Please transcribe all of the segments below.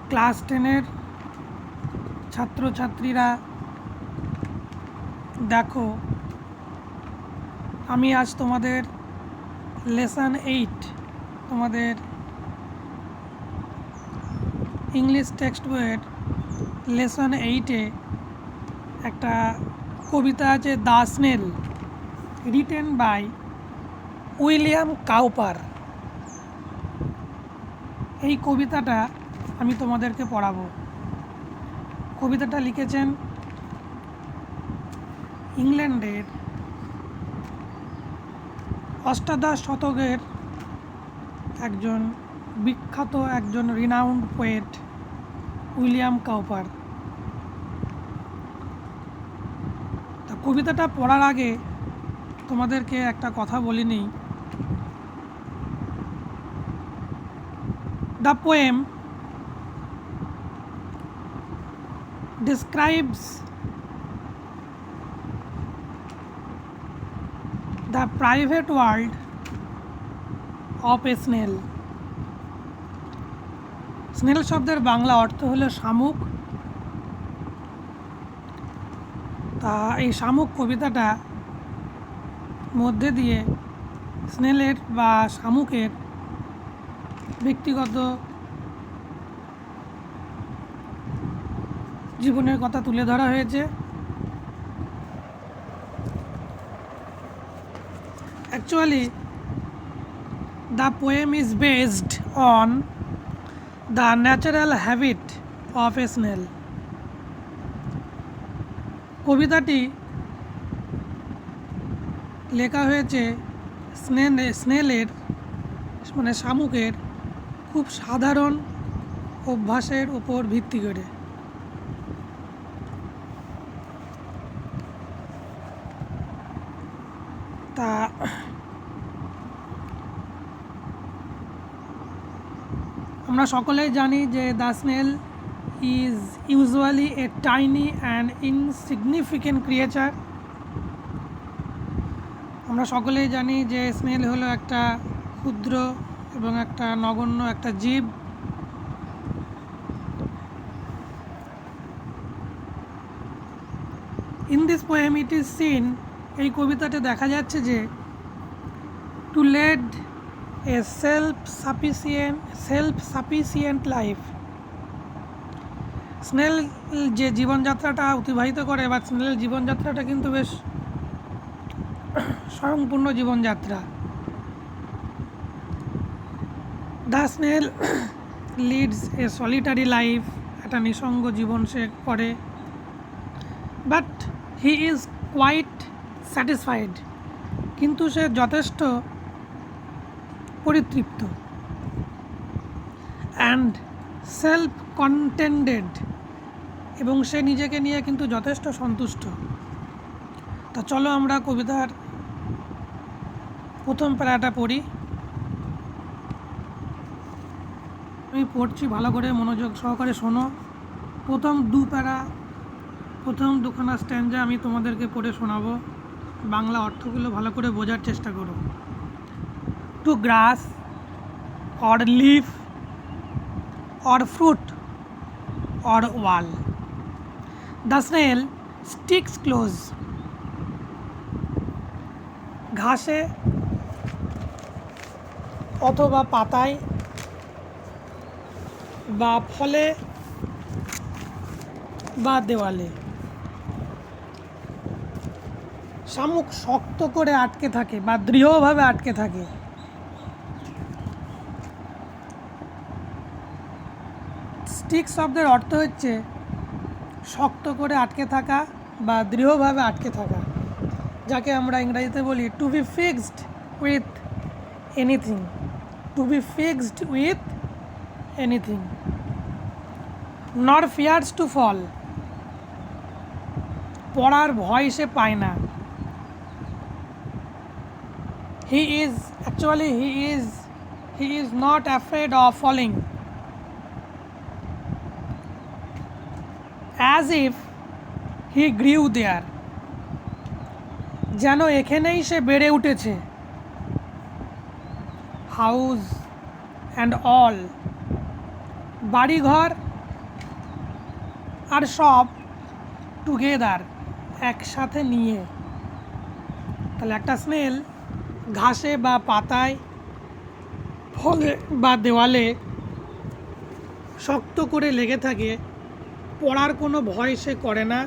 Class 10-এর ছাত্রছাত্রীরা দেখো, আমি আজ তোমাদের লেসন 8 তোমাদের ইংলিশ টেক্সট বইয়ের লেসন 8-এ একটা কবিতা আছে the snail, written by William Cowper. এই কবিতাটা আমি তোমাদেরকে পড়াবো। কবিতাটা লিখেছেন ইংল্যান্ডের অষ্টাদশ শতকের একজন বিখ্যাত রিনাউন্ড পোয়েট উইলিয়াম কাউপার। তা কবিতাটা পড়ার আগে তোমাদেরকে একটা কথা বলিনি। The poem describes the private world of a snail. Snail শব্দের বাংলা অর্থ হলো শামুক। তা এই শামুক কবিতাটা মধ্যে দিয়ে স্নেলের বা শামুকের ব্যক্তিগত জীবনের কথা তুলে ধরা হয়েছে। Actually, the poem is based on the natural habit of a snail. কবিতাটি লেখা হয়েছে স্নেলের মানে শামুকের খুব সাধারণ অভ্যাসের উপর ভিত্তি করে। তা আমরা সকলেই জানি যে the snail is usually a tiny and insignificant creature. আমরা সকলেই জানি যে স্নেল হলো একটা ক্ষুদ্র এবং একটা নগণ্য একটা জীব। In this poem it is seen, এই কবিতাতে দেখা যাচ্ছে যে to lead a self sufficient life, snail যে জীবনযাত্রাটা অতিবাহিত করে বা স্নেলের জীবনযাত্রাটা কিন্তু বেশ স্বয়ংপূর্ণ জীবনযাত্রা। The snail leads a solitary life, একটা নিঃসঙ্গ জীবন সে করে। But he is quite satisfied, কিন্তু সে যথেষ্ট পরিতৃপ্ত। অ্যান্ড সেলফ কন্টেন্টেড, এবং সে নিজেকে নিয়ে কিন্তু যথেষ্ট সন্তুষ্ট। তা চলো আমরা কবিতার প্রথম প্যারাটা পড়ি। আমি পড়ছি, ভালো করে মনোযোগ সহকারে শোনো। প্রথম দুখানা স্ট্যান্জা আমি তোমাদেরকে পড়ে শোনাবো। বাংলা অর্থগুলো ভালো করে বোঝার চেষ্টা করো। Two glass or leaf or fruit or wall, the snail sticks close. ঘাসে অথবা পাতায় বা ফলে বা দেওয়ালে শামুক শক্ত করে আটকে থাকে বা দৃঢ়ভাবে আটকে থাকে। স্টিক শব্দের অর্থ হচ্ছে শক্ত করে আটকে থাকা বা দৃঢ়ভাবে আটকে থাকা, যাকে আমরা ইংরেজিতে বলি to be fixed with anything. To be fixed with anything. Nor fears to fall, পড়ার ভয় সে পায় না। He is not afraid of falling, as if he grew there, যেন এখানেই সে বেড়ে উঠেছে। হাউস অ্যান্ড অল, বাড়িঘর আর সব টুগেদার, একসাথে নিয়ে। তাহলে একটা স্নেল ঘাসে বা পাতায়, ফলে বা দেওয়ালে শক্ত করে লেগে থাকে, পড়ার কোনো ভয় সে করে না,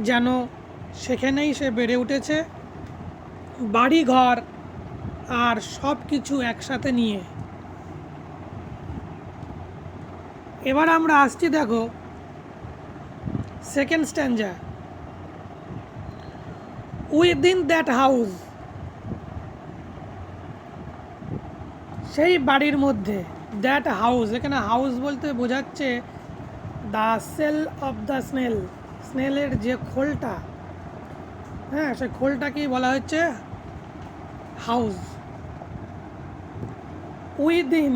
যেন সেখানেই সে বেড়ে উঠেছে, বাড়ি ঘর আর সব কিছু একসাথে নিয়ে। এবার আমরা আসছি, দেখো second stanza. Within that house, সেই বাড়ির মধ্যে, দ্যাট হাউস, এখানে হাউস বলতে বোঝাচ্ছে the shell of the snail, স্নেলের যে খোলটা, হ্যাঁ সেই খোলটাকেই বলা হচ্ছে হাউস। উইদিন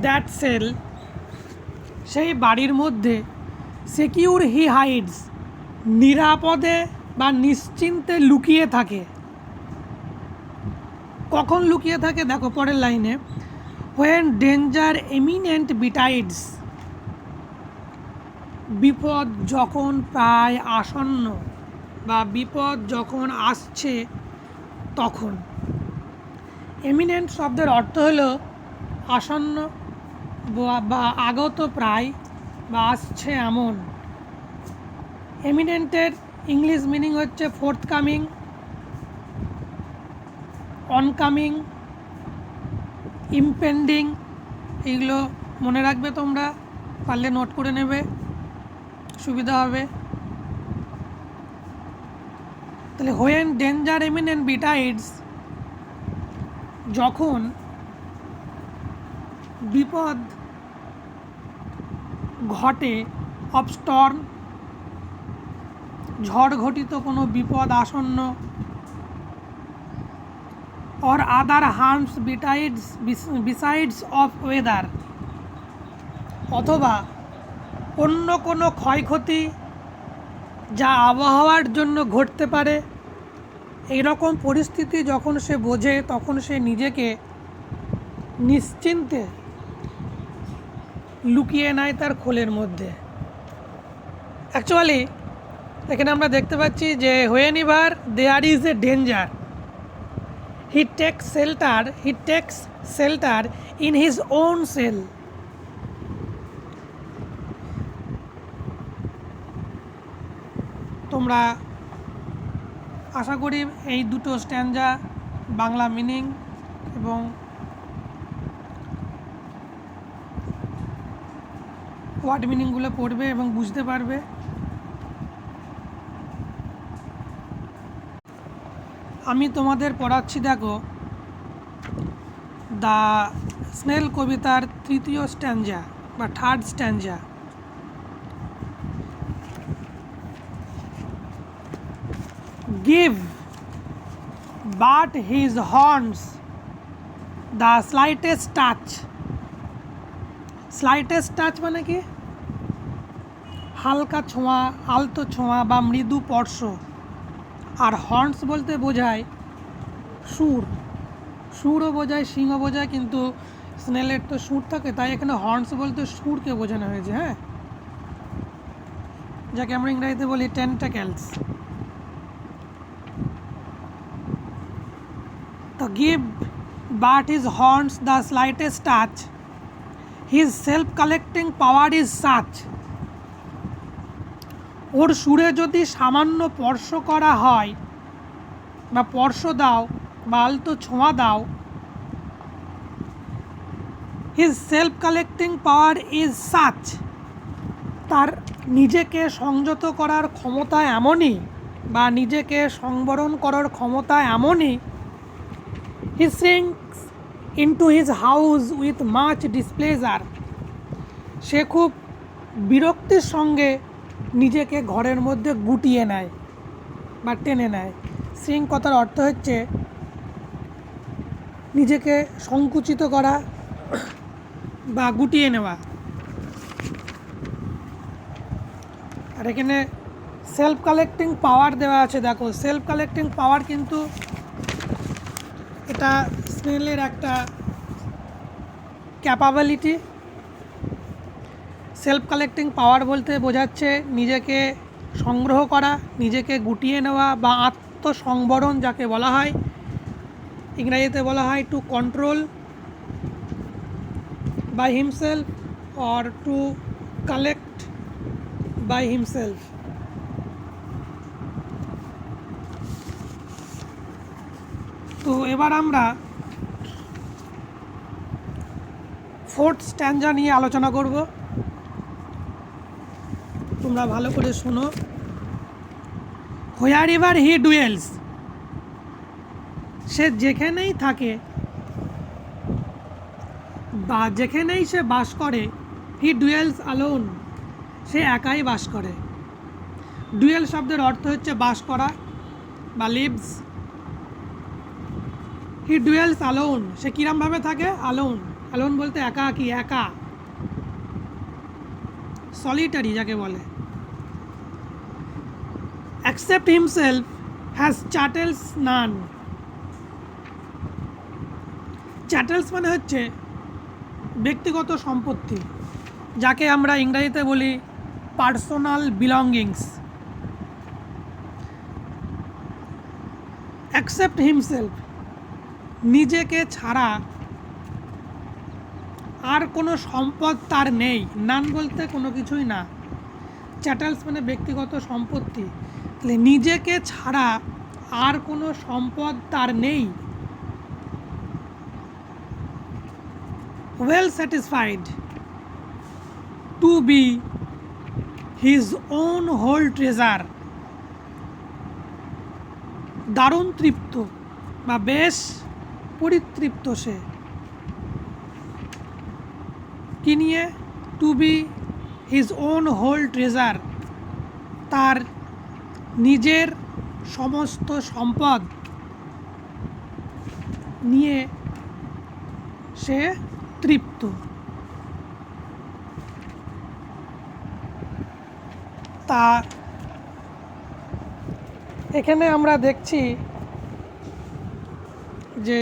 দ্যাট সেল, সেই বাড়ির মধ্যে, সিকিউর হি হাইডস, নিরাপদে বা নিশ্চিন্তে লুকিয়ে থাকে। কখন লুকিয়ে থাকে দেখো পরের লাইনে, হোয়েন ডেঞ্জার এমিনেন্ট বিটাইডস, বিপদ যখন প্রায় আসন্ন বা বিপদ যখন আসছে তখন। এমিনেন্ট শব্দের অর্থ হলো আসন্ন বা আগত প্রায় বা আসছে এমন। এমিনেন্টের ইংলিশ মিনিং হচ্ছে ফোর্থ কামিং, অনকামিং, ইমপেন্ডিং। এগুলো মনে রাখবে তোমরা, পারলে নোট করে নেবে, সুবিধা হবে। তাহলে হোয়েন ডেঞ্জার এমিনেন্ট বিটাইডস, যখন বিপদ ঘটে, অফ স্টর্ম, ঝড় ঘটিত কোনো বিপদ আসন্ন, or other harms besides of weather, অথবা অন্য কোনো ক্ষয়ক্ষতি যা আবহাওয়ার জন্য ঘটতে পারে, এইরকম পরিস্থিতি যখন সে বোঝে তখন সে নিজেকে নিশ্চিন্তে লুকিয়ে নেয় তার খোলের মধ্যে। অ্যাকচুয়ালি এখানে আমরা দেখতে পাচ্ছি যে whenever there is a danger, he takes shelter in his own cell. তোমরা আশা করি এই দুটো স্ট্যাঞ্জা বাংলা মিনিং এবং ওয়ার্ড মিনিংগুলো পড়বে এবং বুঝতে পারবে। আমি তোমাদের পড়াচ্ছি, দেখো দ্য স্নেল কবিতার তৃতীয় স্ট্যাঞ্জা বা third stanza. Give but his horns the slightest touch. Slightest touch মানে কি? হালকা ছোঁয়া, আলতো ছোঁয়া বা মৃদু স্পর্শ। আর হর্নস বলতে বোঝায় সুর, সুরও বোঝায়, সিংহ বোঝায়, কিন্তু স্নেলের তো সুর থাকে, তাই এখানে হর্নস বলতে সুরকে বোঝানো হয়েছে। হ্যাঁ, যাকে আমরা ইংরেজিতে বলি টেন্টাকেলস। তো give but his horns the slightest touch, his self collecting power is such. ওর সুরে যদি সামান্য স্পর্শ করা হয় বা স্পর্শ দাও বা আলতো ছোঁয়া দাও, his self collecting power is such, তার নিজেকে সংযত করার ক্ষমতা এমনই বা নিজেকে সংবরণ করার ক্ষমতা এমনই, he sinks into his house with much displeasure, সে খুব বিরক্তির সঙ্গে নিজেকে ঘরের মধ্যে গুটিয়ে নেয় বা টেনে নেয়। সিঙ্ক কথার অর্থ হচ্ছে নিজেকে সংকুচিত করা বা গুটিয়ে নেওয়া। আর এখানে সেলফ কালেক্টিং পাওয়ার দেওয়া আছে, দেখো সেলফ কালেক্টিং পাওয়ার কিন্তু এটা স্নেলের একটা ক্যাপাবিলিটি। সেলফ কালেক্টিং পাওয়ার বলতে বোঝাচ্ছে নিজেকে সংগ্রহ করা, নিজেকে গুটিয়ে নেওয়া বা আত্মসংবরণ যাকে বলা হয়, ইংরেজিতে বলা হয় to control by himself or to collect by himself. তো এবার আমরা ফোর্থ স্ট্যান্জা নিয়ে আলোচনা করব। তোমরা ভালো করে শোনো। হোয়ার এভার হি ডুয়েলস, সে যেখানেই থাকে বা যেখানেই সে বাস করে, হি ডুয়েলস অ্যালোন, সে একাই বাস করে। ডুয়েল শব্দের অর্থ হচ্ছে বাস করা বা লিভস। হি ডুয়েলস অ্যালোন, সে কিরমভাবে থাকে? অ্যালোন, অ্যালোন বলতে একা, কি একা, সলিটারি যাকে বলে। Except himself has chattels none. Chattels মানে হচ্ছে ব্যক্তিগত সম্পত্তি, যাকে আমরা ইংরেজিতে বলি পার্সোনাল বিলঙ্গিংস। অ্যাকসেপ্ট হিমসেলফ, নিজেকে ছাড়া আর কোনো সম্পদ তার নেই। নান বলতে কোনো কিছুই না, চ্যাটেলস মানে ব্যক্তিগত সম্পত্তি। তাহলে নিজেকে ছাড়া আর কোনো সম্পদ তার নেই। well satisfied to be his own whole treasure, দারুণ তৃপ্ত বা বেশ পরিতৃপ্ত সে। কি নিয়ে? To be his own whole treasure, তার নিজের সমস্ত সম্পদ নিয়ে সে তৃপ্ত। তা এখানে আমরা দেখছি যে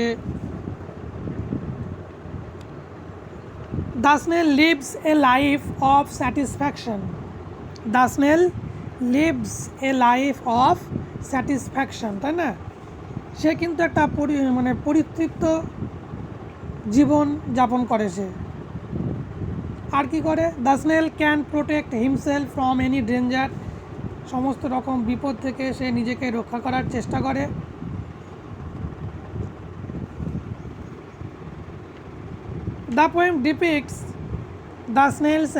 the snail lives a life of satisfaction. The snail lives a life of satisfaction, তাই না? সে কিন্তু একটা পরিতৃপ্ত জীবন যাপন করে সে। আর কি করে? The snail can protect himself from any danger, সমস্ত রকম বিপদ থেকে সে নিজেকে রক্ষা করার চেষ্টা করে। The poem ডিপিক্টস the snails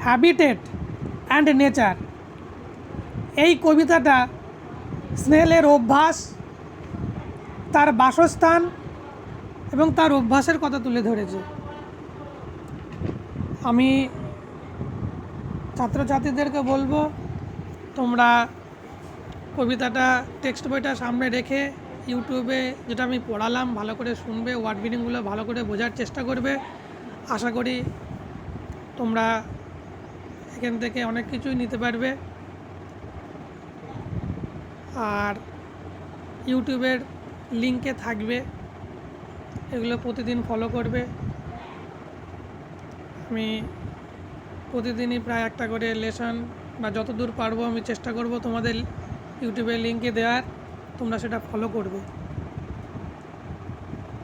habitat and nature. এই কবিতাটা স্নেলের অভ্যাস, তার বাসস্থান এবং তার অভ্যাসের কথা তুলে ধরেছে। আমি ছাত্রছাত্রীদেরকে বলবো, তোমরা কবিতাটা টেক্সট বইটা সামনে রেখে ইউটিউবে যেটা আমি পড়ালাম ভালো করে শুনবে, ওয়ার্ড মিনিংগুলো ভালো করে বোঝার চেষ্টা করবে। আশা করি তোমরা এখান থেকে অনেক কিছুই নিতে পারবে। আর ইউটিউবের লিঙ্কে থাকবে, এগুলো প্রতিদিন ফলো করবে। আমি প্রতিদিনই প্রায় একটা করে লেসন বা যতদূর পারবো আমি চেষ্টা করব তোমাদের ইউটিউবের লিঙ্কে দেওয়ার, তোমরা সেটা ফলো করবে।